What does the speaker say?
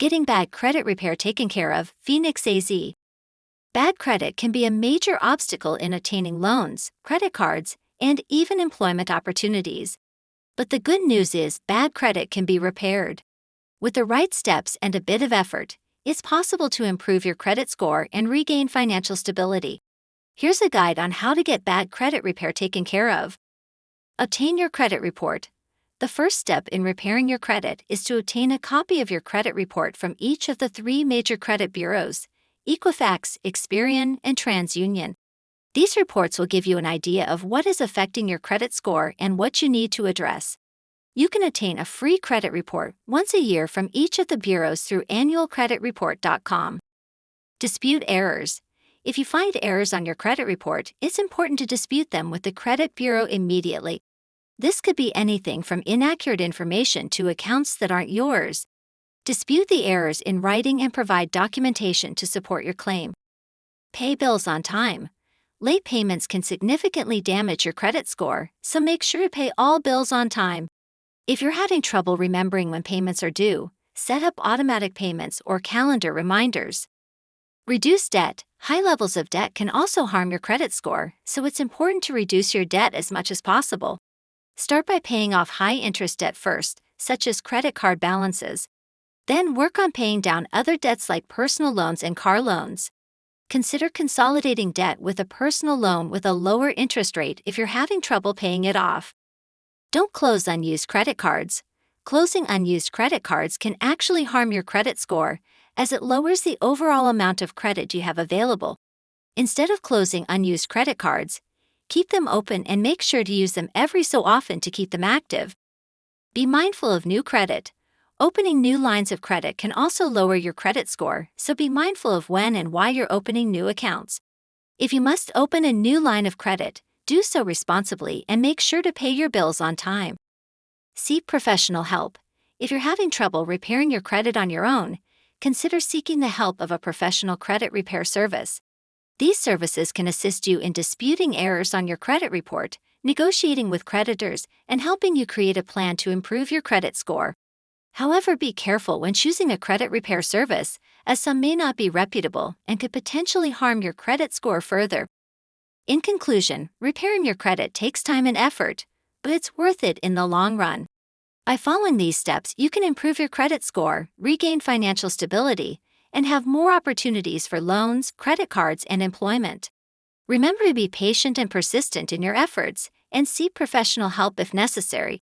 Getting bad credit repair taken care of, Phoenix AZ. Bad credit can be a major obstacle in obtaining loans, credit cards, and even employment opportunities. But the good news is bad credit can be repaired. With the right steps and a bit of effort, it's possible to improve your credit score and regain financial stability. Here's a guide on how to get bad credit repair taken care of. Obtain your credit report. The first step in repairing your credit is to obtain a copy of your credit report from each of the 3 major credit bureaus: Equifax, Experian, and TransUnion. These reports will give you an idea of what is affecting your credit score and what you need to address. You can obtain a free credit report once a year from each of the bureaus through annualcreditreport.com. Dispute errors. If you find errors on your credit report, it's important to dispute them with the credit bureau immediately. This could be anything from inaccurate information to accounts that aren't yours. Dispute the errors in writing and provide documentation to support your claim. Pay bills on time. Late payments can significantly damage your credit score, so make sure to pay all bills on time. If you're having trouble remembering when payments are due, set up automatic payments or calendar reminders. Reduce debt. High levels of debt can also harm your credit score, so it's important to reduce your debt as much as possible. Start by paying off high-interest debt first, such as credit card balances. Then work on paying down other debts like personal loans and car loans. Consider consolidating debt with a personal loan with a lower interest rate if you're having trouble paying it off. Don't close unused credit cards. Closing unused credit cards can actually harm your credit score, as it lowers the overall amount of credit you have available. Instead of closing unused credit cards, keep them open and make sure to use them every so often to keep them active. Be mindful of new credit. Opening new lines of credit can also lower your credit score, so be mindful of when and why you're opening new accounts. If you must open a new line of credit, do so responsibly and make sure to pay your bills on time. Seek professional help. If you're having trouble repairing your credit on your own, consider seeking the help of a professional credit repair service. These services can assist you in disputing errors on your credit report, negotiating with creditors, and helping you create a plan to improve your credit score. However, be careful when choosing a credit repair service, as some may not be reputable and could potentially harm your credit score further. In conclusion, repairing your credit takes time and effort, but it's worth it in the long run. By following these steps, you can improve your credit score, regain financial stability, and have more opportunities for loans, credit cards, and employment. Remember to be patient and persistent in your efforts, and seek professional help if necessary.